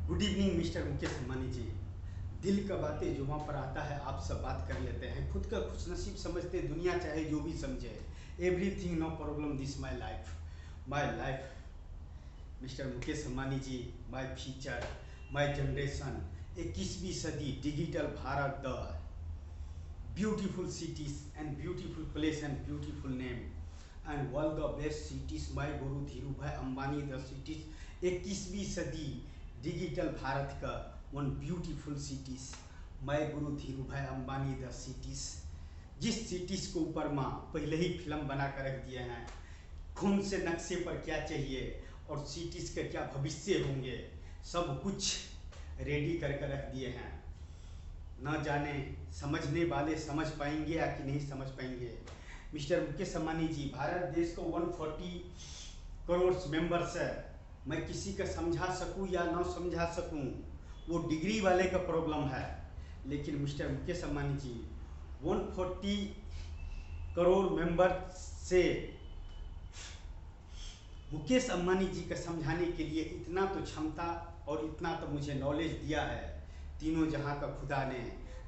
Good evening mister Mukesh Ambani ji. दिल का बातें जुबां पर आता है, आप सब बात कर लेते हैं। खुद का खुशनसीब समझते दुनिया चाहे जो भी समझे। Everything no problem this my life mister Mukesh Ambani ji. My future, my generation, 21वीं सदी, digital Bharat, the beautiful cities and beautiful place and beautiful name and world the best cities, my guru Dhirubhai Ambani the cities. 21वीं सदी, digital Bharat का one beautiful cities, my guru Dhirubhai Ambani the cities. जिस cities को ऊपर माँ पहले ही फिल्म बना कर रख दिए हैं, खून से नक्शे पर क्या चाहिए और सिटीज के क्या भविष्य होंगे, सब कुछ रेडी करके रख दिए हैं। न जाने समझने वाले समझ पाएंगे या कि नहीं समझ पाएंगे। मिस्टर मुकेश अंबानी जी, भारत देश को 140 करोड़ मेंबर्स है। मैं किसी का समझा सकूं या ना समझा सकूं, वो डिग्री वाले का प्रॉब्लम है। लेकिन मिस्टर मुकेश अंबानी जी, 140 करोड़ मेंबर से मुकेश अंबानी जी का समझाने के लिए इतना तो क्षमता और इतना तो मुझे नॉलेज दिया है तीनों जहां का खुदा ने,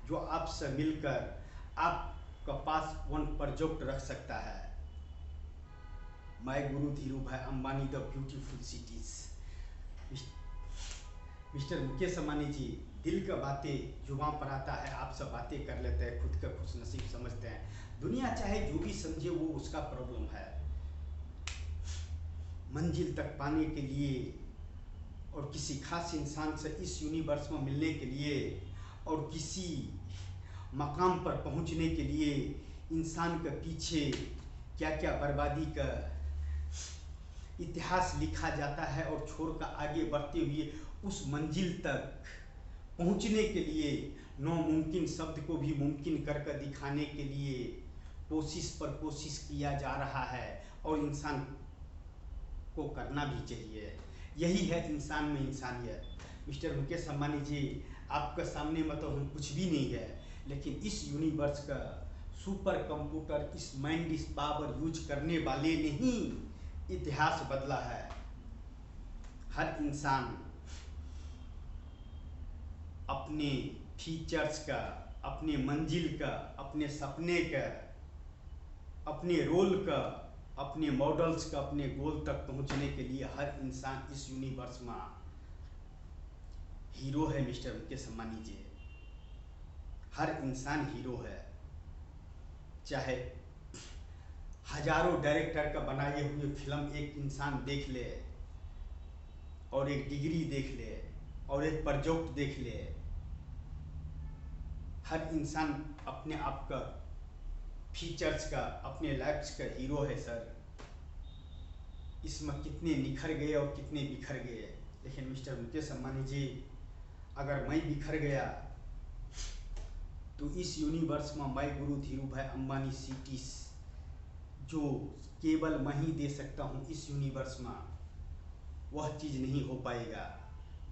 जो आपसे मिलकर आपका पास वन प्रोजेक्ट रख सकता है। My Guru Dhirubhai Ambani the beautiful cities. Mister Mukesh Ambani ji, दिल का बातें जुबां पर आता है, आप सब बातें कर लेते हैं, खुद का खुशनसीब समझते हैं। दुनिया चाहे जो भी समझे, वो उसका प्रॉब्लम है। मंजिल तक पाने के लिए और किसी खास इंसान से इस यूनिवर्स में मिलने के लिए और किसी मकाम पर पहुंचने के लिए इंसान के पीछे क्या क्या बर्बादी का इतिहास लिखा जाता है, और छोड़कर आगे बढ़ते हुए उस मंजिल तक पहुंचने के लिए नामुमकिन शब्द को भी मुमकिन करके दिखाने के लिए कोशिश पर कोशिश किया जा रहा है, और इंसान को करना भी चाहिए। यही है इंसान में इंसानियत। मिस्टर मुकेश अंबानी जी, आपके सामने मतलब हम कुछ भी नहीं है, लेकिन इस यूनिवर्स का सुपर कंप्यूटर, इस माइंड इस पावर यूज करने वाले ने ही इतिहास बदला है। हर इंसान अपने फीचर्स का, अपने मंजिल का, अपने सपने का, अपने रोल का, अपने मॉडल्स का, अपने गोल तक पहुंचने के लिए हर इंसान इस यूनिवर्स में हीरो है। मिस्टर मुकेश अंबानी जी, हर इंसान हीरो है। चाहे हजारों डायरेक्टर का बनाए हुए फिल्म एक इंसान देख ले, और एक डिग्री देख ले, और एक प्रोजेक्ट देख ले, हर इंसान अपने आप का फीचर्स का, अपने लाइफ का हीरो है सर। इसमें कितने निखर गए और कितने बिखर गए। लेकिन मिस्टर मुकेश अंबानी जी, अगर मैं बिखर गया तो इस यूनिवर्स में my Guru Dhirubhai Ambani cities, जो केवल मैं ही दे सकता हूँ इस यूनिवर्स में, वह चीज़ नहीं हो पाएगा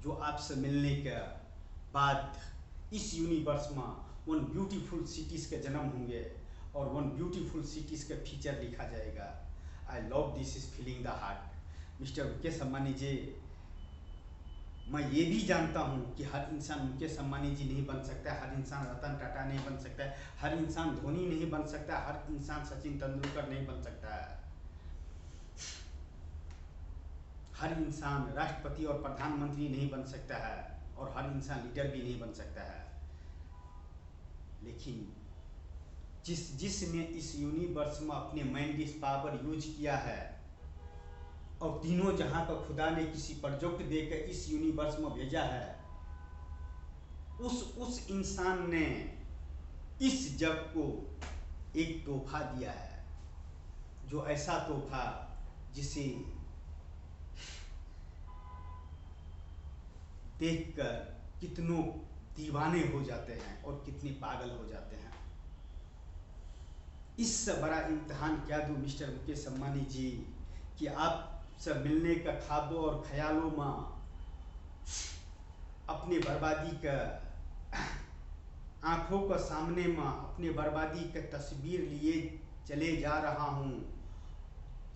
जो आपसे मिलने के बाद इस यूनिवर्स में वन ब्यूटीफुल सिटीज़ के जन्म होंगे और वन ब्यूटीफुल सिटीज़ का फीचर लिखा जाएगा। I love this is feeling the heart. Mister Mukesh Ambani ji, मैं ये भी जानता हूँ कि हर इंसान मुकेश अंबानी जी नहीं बन सकता है, हर इंसान रतन टाटा नहीं बन सकता है, हर इंसान धोनी नहीं बन सकता है, हर इंसान सचिन तेंदुलकर नहीं बन सकता है, हर इंसान राष्ट्रपति और प्रधानमंत्री नहीं बन सकता है, और हर इंसान लीडर भी नहीं बन सकता है। लेकिन जिसने इस यूनिवर्स में अपने माइंड इस पावर यूज किया है, और तीनों जहां का खुदा ने किसी प्रोजेक्ट देकर इस यूनिवर्स में भेजा है, उस इंसान ने इस जग को एक तोहफा दिया है, जो ऐसा तोहफा जिसे देखकर कितनों दीवाने हो जाते हैं और कितने पागल हो जाते हैं। इससे बड़ा इम्तिहान क्या दूं मिस्टर मुकेश अंबानी जी, कि आपसे मिलने का ख्वाबों और ख्यालों में अपने बर्बादी का आंखों के सामने में अपने बर्बादी का तस्वीर लिए चले जा रहा हूँ,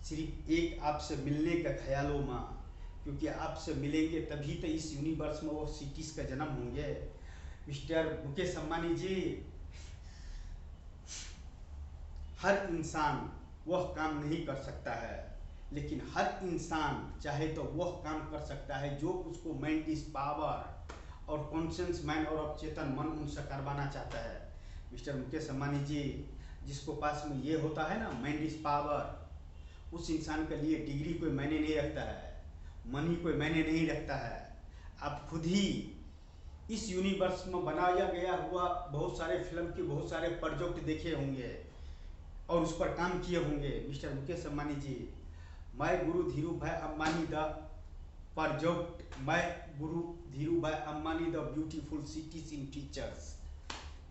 सिर्फ एक आपसे मिलने का ख्यालों में, क्योंकि आपसे मिलेंगे तभी तो इस यूनिवर्स में वो सिटीज़ का जन्म होंगे। मिस्टर मुकेश अंबानी जी, हर इंसान वह काम नहीं कर सकता है, लेकिन हर इंसान चाहे तो वह काम कर सकता है जो उसको माइंड इज पावर और कॉन्शियस माइंड और अवचेतन मन उनसे करवाना चाहता है। मिस्टर मुकेश अंबानी जी, जिसको पास में ये होता है ना माइंड इज पावर, उस इंसान के लिए डिग्री कोई मायने नहीं रखता है, मनी कोई मायने नहीं रखता है। आप खुद ही इस यूनिवर्स में बनाया गया हुआ बहुत सारे फिल्म के बहुत सारे प्रोजेक्ट देखे होंगे और उस पर काम किए होंगे। मिस्टर मुकेश अंबानी जी, मैं guru Dhirubhai Ambani the project, मैं guru Dhirubhai Ambani the beautiful cities in features,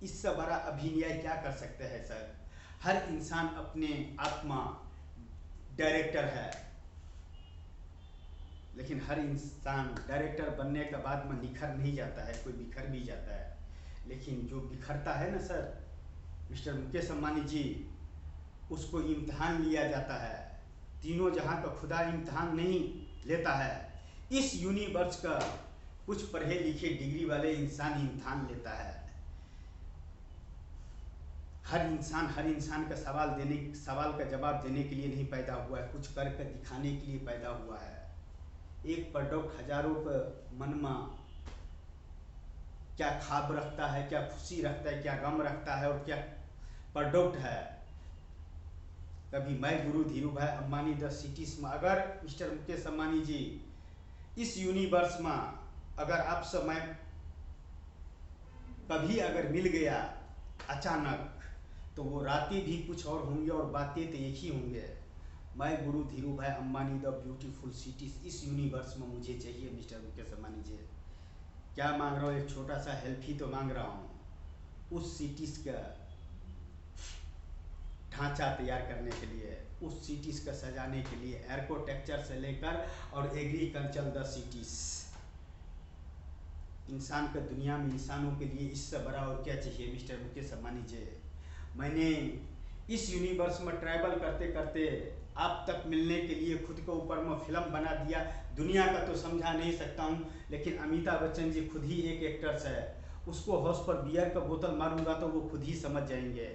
इससे बड़ा अभिनय क्या कर सकते हैं सर। हर इंसान अपने आत्मा डायरेक्टर है, लेकिन हर इंसान डायरेक्टर बनने के बाद में निखर नहीं जाता है, कोई बिखर भी जाता है। लेकिन जो बिखरता है ना सर मिस्टर मुकेश अंबानी जी, उसको इम्तिहान लिया जाता है। तीनों जहां का खुदा इम्तिहान नहीं लेता है, इस यूनिवर्स का कुछ पढ़े लिखे डिग्री वाले इंसान इम्तिहान लेता है। हर इंसान का सवाल का जवाब देने के लिए नहीं पैदा हुआ है, कुछ करके दिखाने के लिए पैदा हुआ है। एक प्रोडक्ट हजारों के मन में क्या ख्वाब रखता है, क्या खुशी रखता है, क्या गम रखता है और क्या प्रोडक्ट है। कभी मैं guru Dhirubhai Ambani the cities में, अगर मिस्टर मुकेश अंबानी जी इस यूनिवर्स में अगर आपसे मैं कभी अगर मिल गया अचानक, तो वो रातें भी कुछ और होंगे और बातें तो एक ही होंगे। मैं guru Dhirubhai Ambani the beautiful cities इस यूनिवर्स में मुझे चाहिए। मिस्टर मुकेश अंबानी जी, क्या मांग रहा हूँ, एक छोटा सा हेल्प ही तो मांग रहा हूँ। उस सिटीज का ढांचा तैयार करने के लिए, उस सिटीज का सजाने के लिए, आर्किटेक्चर से लेकर और एग्रीकल्चर द सिटीज, इंसान का दुनिया में इंसानों के लिए इससे बड़ा और क्या चाहिए। मिस्टर मुकेश अंबानी जी, मैंने इस यूनिवर्स में ट्रैवल करते करते आप तक मिलने के लिए खुद के ऊपर में फिल्म बना दिया। दुनिया का तो समझा नहीं सकता हूँ, लेकिन अमिताभ बच्चन जी खुद ही एक एक्टर्स है, उसको हाउस पर बियर का बोतल मारूंगा तो वो खुद ही समझ जाएंगे।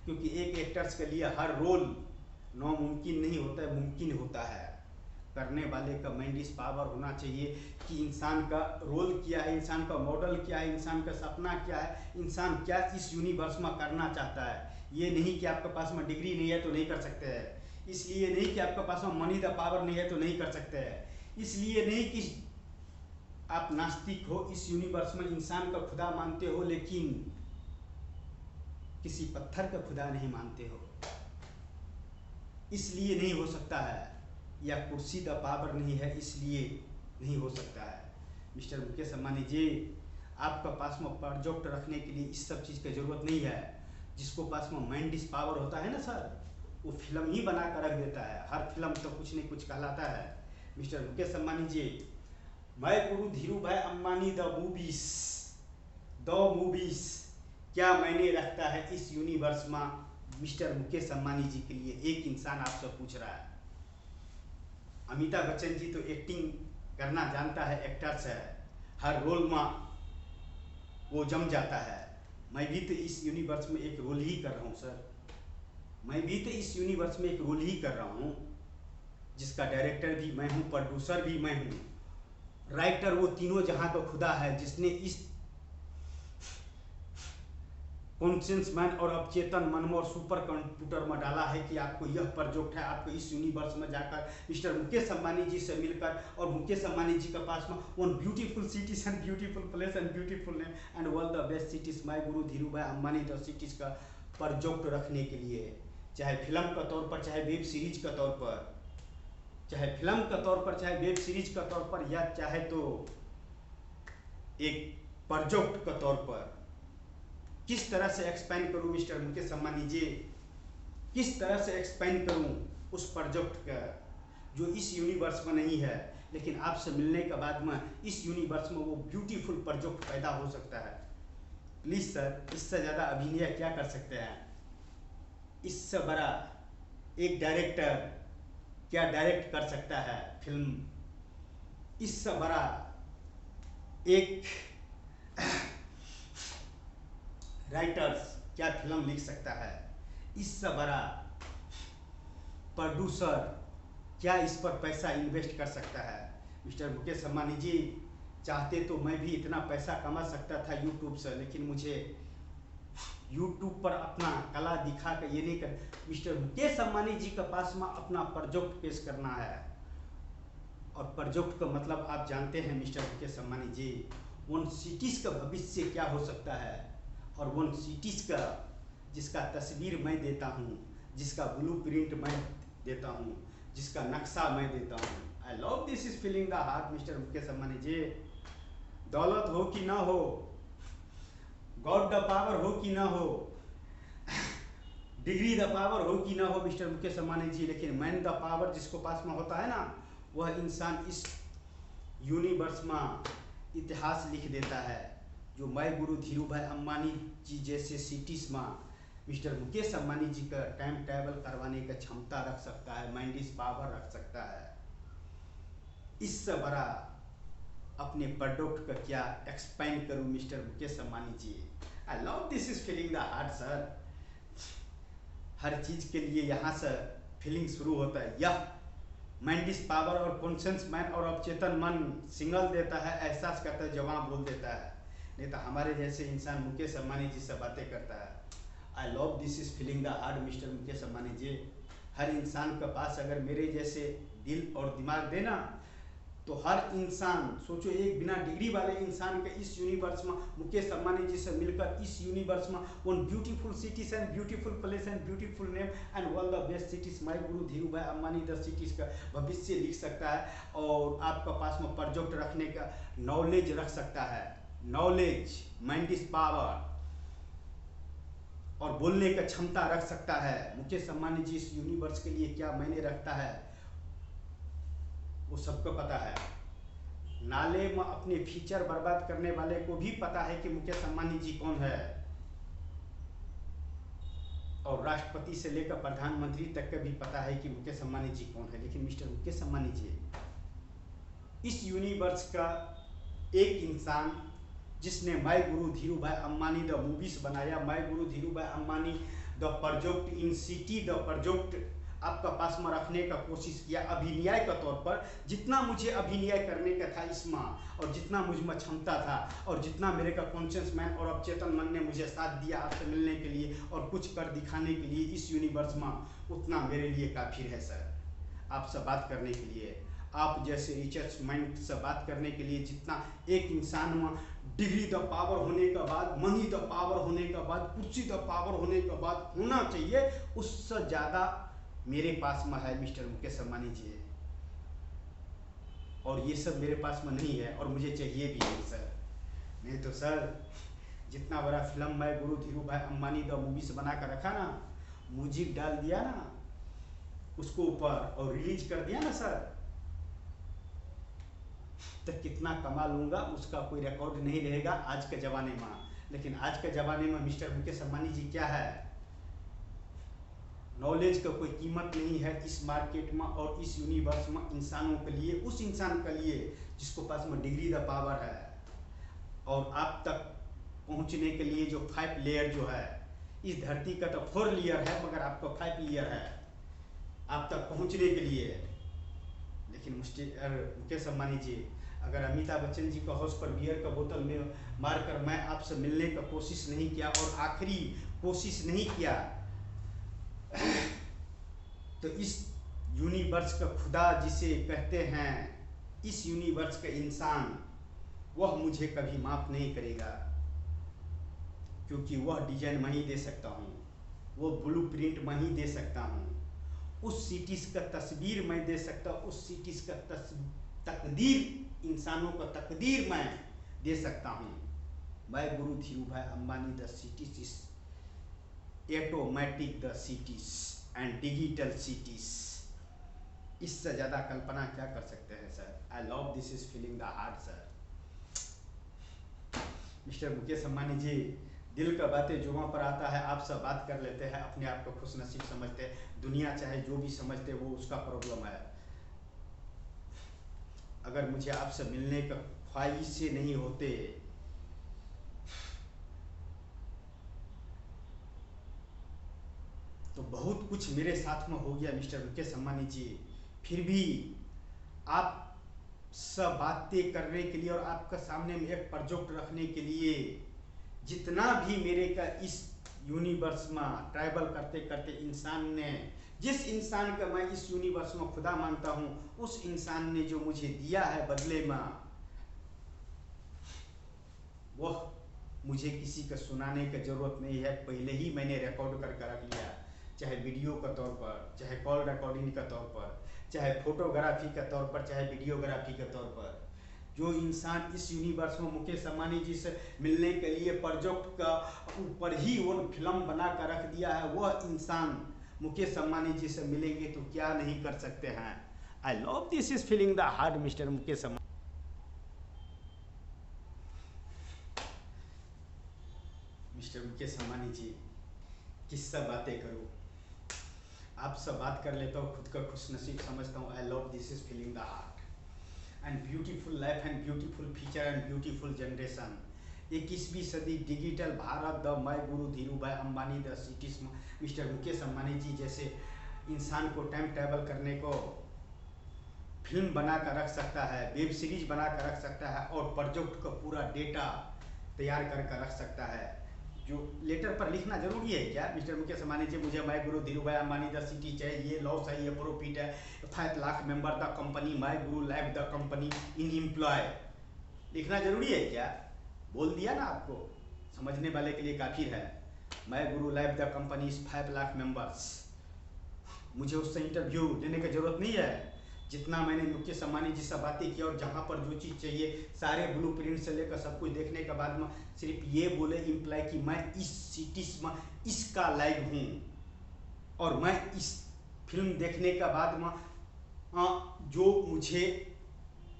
क्योंकि एक एक्टर्स के लिए हर रोल नामुमकिन नहीं होता है, मुमकिन होता है। करने वाले का माइंड इस पावर होना चाहिए कि इंसान का रोल क्या है, इंसान का मॉडल क्या है, इंसान का सपना क्या है, इंसान क्या इस यूनिवर्स में करना चाहता है। ये नहीं कि आपके पास में डिग्री नहीं है तो नहीं कर सकते हैं, इसलिए नहीं कि आपके पास में मनी द पावर नहीं है तो नहीं कर सकते हैं, इसलिए नहीं कि आप नास्तिक हो, इस यूनिवर्स में इंसान का खुदा मानते हो लेकिन किसी पत्थर का खुदा नहीं मानते हो, इसलिए नहीं हो सकता है। या कुर्सी द पावर नहीं है इसलिए नहीं हो सकता है। मिस्टर मुकेश अंबानी जी, आपका पास में प्रोजेक्ट रखने के लिए इस सब चीज़ की ज़रूरत नहीं है। जिसको पास में माइंड इस पावर होता है ना सर, वो फिल्म ही बना कर रख देता है। हर फिल्म तो कुछ नहीं कुछ कहलाता है। मिस्टर मुकेश अंबानी जी, मैं guru Dhirubhai Ambani the movies क्या मायने रखता है इस यूनिवर्स में। मिस्टर मुकेश अंबानी जी के लिए एक इंसान आपसे पूछ रहा है। अमिताभ बच्चन जी तो एक्टिंग करना जानता है, एक्टर्स है, हर रोल में वो जम जाता है। मैं भी तो इस यूनिवर्स में एक रोल ही कर रहा हूँ सर, मैं भी तो इस यूनिवर्स में एक रोल ही कर रहा हूँ, जिसका डायरेक्टर भी मैं हूँ, प्रोड्यूसर भी मैं हूँ, राइटर वो तीनों जहाँ का खुदा है, जिसने इस कॉन्शियस मैन और अवचेतन मन में और सुपर कंप्यूटर में डाला है कि आपको यह प्रोजेक्ट है, आपको इस यूनिवर्स में जाकर मिस्टर मुकेश अंबानी जी से मिलकर और मुकेश अंबानी जी के पास में one beautiful cities and beautiful place and beautiful name and world the best cities my Guru Dhirubhai Ambani the cities का प्रोजेक्ट रखने के लिए, चाहे फिल्म का तौर पर, चाहे वेब सीरीज का तौर पर, चाहे फिल्म का तौर पर, चाहे वेब सीरीज का तौर पर, या चाहे तो एक प्रोजेक्ट का तौर पर, किस तरह से एक्सपेंड करूं मिस्टर मुकेश अंबानी जी, किस तरह से एक्सपेंड करूं उस प्रोजेक्ट का जो इस यूनिवर्स में नहीं है, लेकिन आपसे मिलने के बाद में इस यूनिवर्स में वो ब्यूटीफुल प्रोजेक्ट पैदा हो सकता है। प्लीज़ सर, इससे ज़्यादा अभिनय क्या कर सकते हैं, इससे बड़ा एक डायरेक्टर क्या डायरेक्ट कर सकता है फिल्म। इससे बड़ा एक राइटर्स क्या फिल्म लिख सकता है, इससे बड़ा प्रोड्यूसर क्या इस पर पैसा इन्वेस्ट कर सकता है। मिस्टर मुकेश अंबानी जी चाहते तो मैं भी इतना पैसा कमा सकता था यूट्यूब से, लेकिन मुझे यूट्यूब पर अपना कला दिखा कर ये नहीं कर, मिस्टर मुकेश अंबानी जी के पास में अपना प्रोजेक्ट पेश करना है। और प्रोजेक्ट का मतलब आप जानते हैं मिस्टर मुकेश अंबानी जी, उन सिटीज़ का भविष्य क्या हो सकता है, और उन सिटीज़ का जिसका तस्वीर मैं देता हूँ, जिसका ब्लूप्रिंट मैं देता हूँ, जिसका नक्शा मैं देता हूँ। I love this is feeling the heart mister Mukesh Ambani ji. दौलत हो कि ना हो, गॉड द पावर हो कि ना हो, डिग्री द पावर हो कि ना हो मिस्टर मुकेश अंबानी जी, लेकिन मैन द पावर जिसको पास में होता है ना, वह इंसान इस यूनिवर्स में इतिहास लिख देता है। जो मैं गुरु धीरू भाई अंबानी जी जैसे सिटीज में मिस्टर मुकेश अंबानी जी का टाइम ट्रैवल करवाने का क्षमता रख सकता है, माइंडिस पावर रख सकता है। इससे बड़ा अपने प्रोडक्ट का क्या एक्सपेंड करूं mister Mukesh Ambani ji. I love this is feeling the heart sir. हर चीज के लिए यहाँ से फीलिंग शुरू होता है। यह माइंडिस पावर और कॉन्शियस मैन और अवचेतन मन सिग्नल देता है, एहसास करता है, जवाब बोल देता है। नहीं तो हमारे जैसे इंसान मुकेश अंबानी जी से बातें करता है। I love this is feeling the heart mister Mukesh Ambani ji. हर इंसान के पास अगर मेरे जैसे दिल और दिमाग देना, तो हर इंसान सोचो, एक बिना डिग्री वाले इंसान के इस यूनिवर्स में मुकेश अंबानी जी से मिलकर इस यूनिवर्स में one beautiful cities and beautiful place and beautiful name and one the best cities my Guru Dhirubhai Ambani the cities का भविष्य लिख सकता है। और आपका पास में प्रोजेक्ट रखने का नॉलेज रख सकता है, नॉलेज, माइंड इज पावर, और बोलने का क्षमता रख सकता है। मुकेश अंबानी जी इस यूनिवर्स के लिए क्या मायने रखता है वो सबको पता है। नाले में अपने फ्यूचर बर्बाद करने वाले को भी पता है कि मुकेश अंबानी जी कौन है, और राष्ट्रपति से लेकर प्रधानमंत्री तक का भी पता है कि मुकेश अंबानी जी कौन है। लेकिन मिस्टर मुकेश अंबानी जी इस यूनिवर्स का एक इंसान जिसने my Guru Dhirubhai Ambani the movies बनाया, my Guru Dhirubhai Ambani the project in city, the project आपका पास में रखने का कोशिश किया अभिनय के तौर पर। जितना मुझे अभिनय करने का था इसमें, और जितना मुझ में क्षमता था, और जितना मेरे का कॉन्शियस मैन और अवचेतन मन ने मुझे साथ दिया आपसे मिलने के लिए और कुछ कर दिखाने के लिए इस यूनिवर्स में, उतना मेरे लिए काफ़ी है सर। आपसे बात करने के लिए, आप जैसे रिसर्च माइंड से बात करने के लिए, जितना एक इंसान में डिग्री द पावर होने के बाद, मनी द पावर होने के बाद, कुर्सी द पावर होने के बाद होना चाहिए, उससे ज़्यादा मेरे पास में है मिस्टर मुकेश अंबानी जी। और ये सब मेरे पास में नहीं है, और मुझे चाहिए भी नहीं सर। नहीं तो सर, जितना बड़ा फिल्म मैं guru Dhirubhai Ambani the movies बना कर रखा ना, म्यूजिक डाल दिया ना उसको ऊपर और रिलीज कर दिया ना सर, तो कितना कमा लूंगा उसका कोई रिकॉर्ड नहीं रहेगा आज के ज़माने में। लेकिन आज के ज़माने में मिस्टर मुकेश अंबानी जी क्या है, नॉलेज का कोई कीमत नहीं है इस मार्केट में और इस यूनिवर्स में इंसानों के लिए, उस इंसान के लिए जिसको पास में डिग्री द पावर है। और आप तक पहुंचने के लिए जो 5 लेयर जो है, इस धरती का तो 4 लेयर है, मगर आपका 5 लेयर है आप तक पहुंचने के लिए। लेकिन मुकेश अंबानी जी, अगर अमिताभ बच्चन जी का हाउस पर बियर का बोतल में मारकर मैं आपसे मिलने का कोशिश नहीं किया और आखिरी कोशिश नहीं किया, तो इस यूनिवर्स का खुदा जिसे कहते हैं, इस यूनिवर्स का इंसान, वह मुझे कभी माफ नहीं करेगा। क्योंकि वह डिजाइन मैं ही दे सकता हूँ, वो ब्लूप्रिंट मैं ही दे सकता हूँ, उस सिटीज का तस्वीर मैं दे सकता हूँ, उस सिटीज का तकदीर, इंसानों का तकदीर मैं दे सकता हूँ। मैं guru Dhirubhai Ambani the cities is automatic the cities and digital cities. इससे ज़्यादा कल्पना क्या कर सकते हैं sir. I love this is feeling the heart sir. Mister Mukesh Ambani ji, दिल का बातें जुबां पर आता है, आपसे बात कर लेते हैं, अपने आप को खुश नसीब समझते हैं। दुनिया चाहे जो भी समझते वो उसका प्रॉब्लम है। अगर मुझे आपसे मिलने का ख्वाहिश से नहीं होते तो बहुत कुछ मेरे साथ में हो गया मिस्टर मुकेश अंबानी जी। फिर भी आप सब बातें करने के लिए और आपका सामने में एक प्रोजेक्ट रखने के लिए जितना भी मेरे का इस यूनिवर्स में ट्रैवल करते करते इंसान ने, जिस इंसान का मैं इस यूनिवर्स में खुदा मानता हूँ, उस इंसान ने जो मुझे दिया है बदले में, वह मुझे किसी का सुनाने की जरूरत नहीं है। पहले ही मैंने रिकॉर्ड करके रख लिया, चाहे वीडियो का तौर पर, चाहे कॉल रिकॉर्डिंग का तौर पर, चाहे फोटोग्राफी का तौर पर, चाहे वीडियोग्राफी के तौर पर। जो इंसान इस यूनिवर्स में मुकेश अंबानी जी से मिलने के लिए प्रोजेक्ट का ऊपर ही वो फिल्म बना कर रख दिया है, वह इंसान मुकेश अंबानी जी से मिलेंगे तो क्या नहीं कर सकते हैं। I love this is feeling the heart mister Mukesh Ambani. Mister Mukesh Ambani ji, किससे बातें करूं, आपसे बात कर लेता हूँ, खुद का खुशनसीब समझता हूँ। I love this is feeling the heart and beautiful life and beautiful future and beautiful generation. 21वीं सदी digital Bharat, the my Guru Dhirubhai Ambani, the cities. Mister Mukesh Ambani ji जैसे इंसान को टाइम ट्रैवल करने को फिल्म बना कर रख सकता है, वेब सीरीज बना कर रख सकता है और प्रोजेक्ट का पूरा डेटा तैयार कर रख सकता है। जो लेटर पर लिखना जरूरी है क्या मिस्टर मुकेश अंबानी जी, मुझे my Guru Dhirubhai Ambani the city चाहिए, लॉस है, ये प्रॉफिट है, 5 lakh member the company, my guru life the company in employ, लिखना जरूरी है क्या? बोल दिया ना, आपको समझने वाले के लिए काफी है। My guru life the company is 5 lakh members. मुझे उससे इंटरव्यू लेने की जरूरत नहीं है। जितना मैंने मुकेश अंबानी जी से बातें की और जहाँ पर जो चीज़ चाहिए सारे ब्लूप्रिंट से लेकर सब कुछ देखने के बाद में सिर्फ ये बोले इम्प्लाई कि मैं इस सिटीज में इसका लाइव हूँ और मैं इस फिल्म देखने के बाद में जो मुझे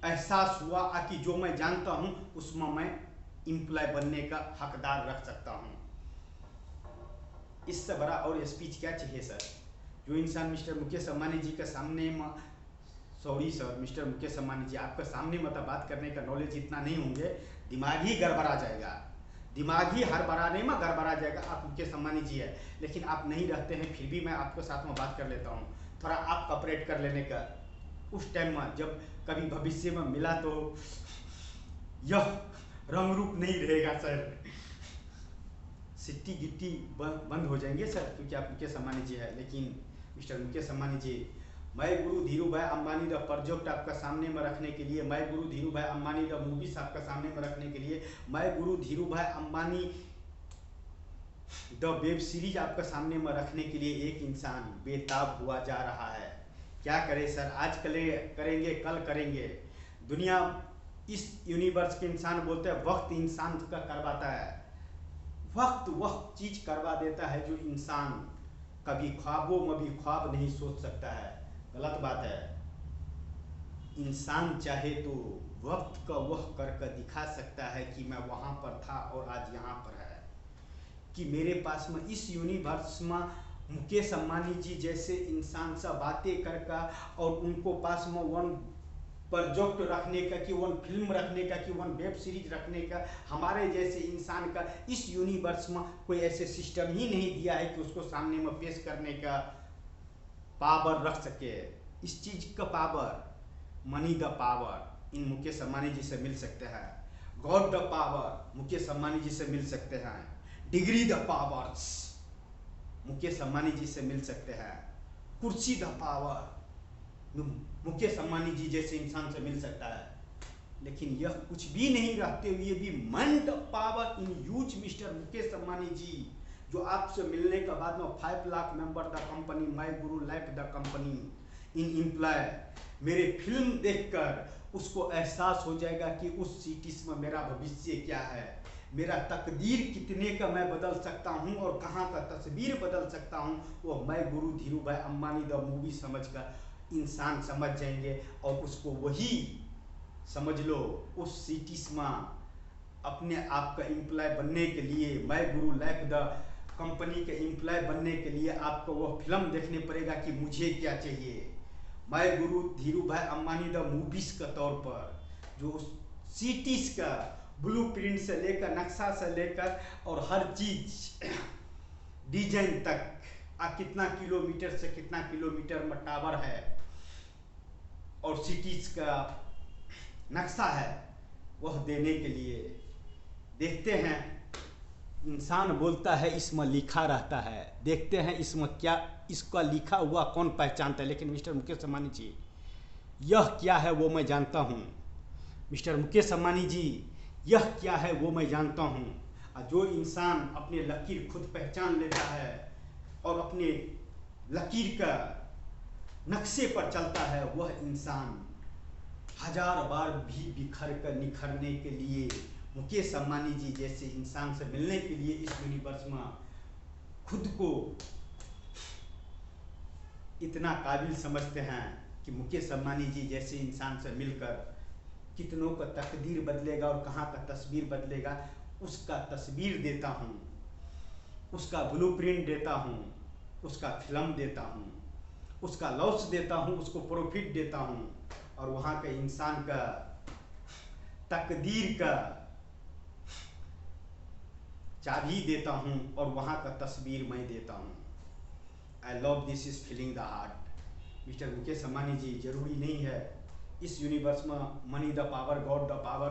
एहसास हुआ कि जो मैं जानता हूँ उसमें मैं इम्प्लाई बनने का हकदार रख सकता हूँ। इससे बड़ा और स्पीच क्या चाहिए सर? जो इंसान मिस्टर मुकेश अंबानी जी के सामने में, sorry sir mister Mukesh Ambani ji, आपके सामने मतलब बात करने का नॉलेज इतना नहीं होंगे, दिमाग ही गड़बड़ा जाएगा, दिमाग ही हड़बड़ाने में गड़बड़ा जाएगा। आप मुकेश अंबानी जी है लेकिन आप नहीं रहते हैं, फिर भी मैं आपके साथ में बात कर लेता हूँ, थोड़ा आप कॉपरेट कर लेने का। उस टाइम में जब कभी भविष्य में मिला तो यह रंग रूप नहीं रहेगा सर, सिट्टी गिट्टी बंद हो जाएंगे सर, क्योंकि आप मुकेश अंबानी जी है। लेकिन mister Mukesh Ambani ji, my Guru Dhirubhai Ambani the project आपका सामने में रखने के लिए, my Guru Dhirubhai Ambani the movies आपका सामने में रखने के लिए, my Guru Dhirubhai Ambani the web series आपका सामने में रखने के लिए एक इंसान बेताब हुआ जा रहा है। क्या करे सर, आज करेंगे कल करेंगे। दुनिया इस यूनिवर्स के इंसान बोलते हैं वक्त इंसान का करवाता है, वक्त वह चीज करवा देता है जो इंसान कभी ख्वाबों में भी ख्वाब नहीं सोच सकता है। गलत बात है। इंसान चाहे तो वक्त का वह करके दिखा सकता है कि मैं वहां पर था और आज यहाँ पर है, कि मेरे पास में इस यूनिवर्स में मुकेश अंबानी जी जैसे इंसान से बातें करके और उनको पास में वन प्रोजेक्ट रखने का, कि वन फिल्म रखने का, कि वन वेब सीरीज रखने का, हमारे जैसे इंसान का इस यूनिवर्स में कोई ऐसे सिस्टम ही नहीं दिया है कि उसको सामने में पेश करने का पावर रख सके। इस चीज का power, money the power in Mukesh Ambani ji से मिल सकते हैं, god the power Mukesh Ambani ji से मिल सकते हैं, degree the powers Mukesh Ambani ji से मिल सकते हैं, कुर्सी द पावर मुकेश अंबानी जी जैसे इंसान से मिल सकता है। लेकिन यह कुछ भी नहीं रहते हुए भी मन the power in use mister Mukesh Ambani ji, जो आपसे मिलने के बाद में 5 lakh member the company, my guru life the company in employ, मेरे फिल्म देखकर उसको एहसास हो जाएगा कि उस सिटीज में मेरा भविष्य क्या है, मेरा तकदीर कितने का मैं बदल सकता हूं और कहां का तस्वीर बदल सकता हूं, वो मैं guru Dhirubhai Ambani the movie समझकर इंसान समझ जाएंगे और उसको वही समझ लो उस सिटीज में अपने आप का एम्प्लॉय बनने के लिए, my guru life the company के एम्प्लॉय बनने के लिए आपको वो फिल्म देखने पड़ेगा कि मुझे क्या चाहिए, मैं गुरु धीरू भाई अम्बानी द मूवीज के तौर पर जो सिटीज का ब्लूप्रिंट से लेकर, नक्शा से लेकर और हर चीज डिजाइन तक, कितना किलोमीटर से कितना किलोमीटर में टावर है और सिटीज का नक्शा है, वह देने के लिए देखते हैं। इंसान बोलता है इसमें लिखा रहता है, देखते हैं इसमें क्या, इसका लिखा हुआ कौन पहचानता है। लेकिन मिस्टर मुकेश अंबानी जी, यह क्या है वो मैं जानता हूँ। मिस्टर मुकेश अंबानी जी, यह क्या है वो मैं जानता हूँ। जो इंसान अपने लकीर खुद पहचान लेता है और अपने लकीर का नक्शे पर चलता है, वह इंसान हजार बार भी बिखर कर निखरने के लिए मुकेश अंबानी जी जैसे इंसान से मिलने के लिए इस यूनिवर्स में खुद को इतना काबिल समझते हैं कि मुकेश अंबानी जी जैसे इंसान से मिलकर कितनों का तकदीर बदलेगा और कहाँ का तस्वीर बदलेगा, उसका तस्वीर देता हूँ, उसका ब्लूप्रिंट देता हूँ, उसका फिल्म देता हूँ, उसका लॉस देता हूँ, उसको प्रॉफिट देता हूँ और वहाँ के इंसान का तकदीर का चाबी देता हूँ और वहाँ का तस्वीर मैं देता हूँ। I love this is feeling the heart. Mister Mukesh Ambani ji, जरूरी नहीं है इस यूनिवर्स में money the power, god the power,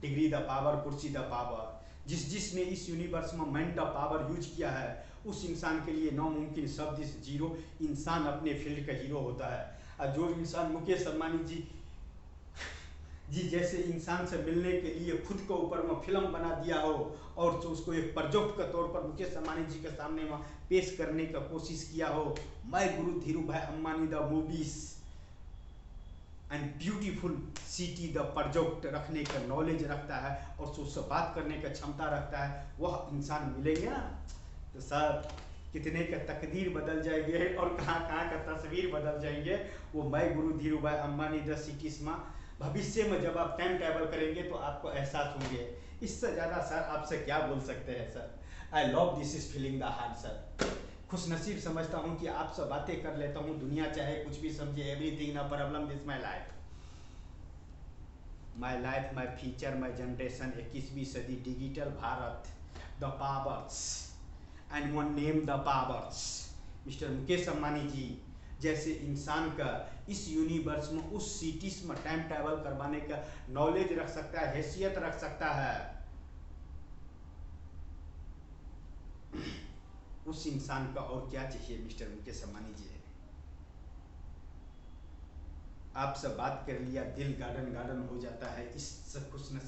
degree the power, कुर्सी द पावर। जिसने इस यूनिवर्स में मैन द पावर यूज किया है, उस इंसान के लिए नामुमकिन शब्द इस जीरो। इंसान अपने फील्ड का हीरो होता है। और जो इंसान मुकेश अंबानी जी जैसे इंसान से मिलने के लिए खुद को ऊपर में फिल्म बना दिया हो और उसको एक प्रोजेक्ट के तौर पर मुकेश अंबानी जी के सामने में पेश करने का कोशिश किया हो, मैं गुरु धीरू भाई Ambani the movies and beautiful city the project रखने का नॉलेज रखता है और उससे बात करने का क्षमता रखता है, वह इंसान मिलेंगे ना तो सर कितने का तकदीर बदल जाएंगे और कहाँ कहाँ का तस्वीर बदल जाएंगे। वो मैं गुरु धीरू भाई अम्बानी द सिटीज में भविष्य में जब आप टाइम ट्रैवल करेंगे तो आपको एहसास होंगे। इससे ज़्यादा सर आपसे क्या बोल सकते हैं sir. I love this is feeling the heart sir. खुश नसीब समझता हूँ कि आपसे बातें कर लेता हूँ, दुनिया चाहे कुछ भी समझे, एवरीथिंग ना problem this my life, my future, my generation, 21वीं सदी, digital Bharat, the powers and one name the powers. Mister Mukesh Ambani ji जैसे इंसान का इस यूनिवर्स में उस सिटीज में टाइम ट्रैवल करवाने का नॉलेज रख सकता है, हैसियत रख सकता है, उस इंसान का और क्या चाहिए मिस्टर मुकेश अंबानी जी। आपसे बात कर लिया, दिल गार्डन गार्डन हो जाता है। इस खुश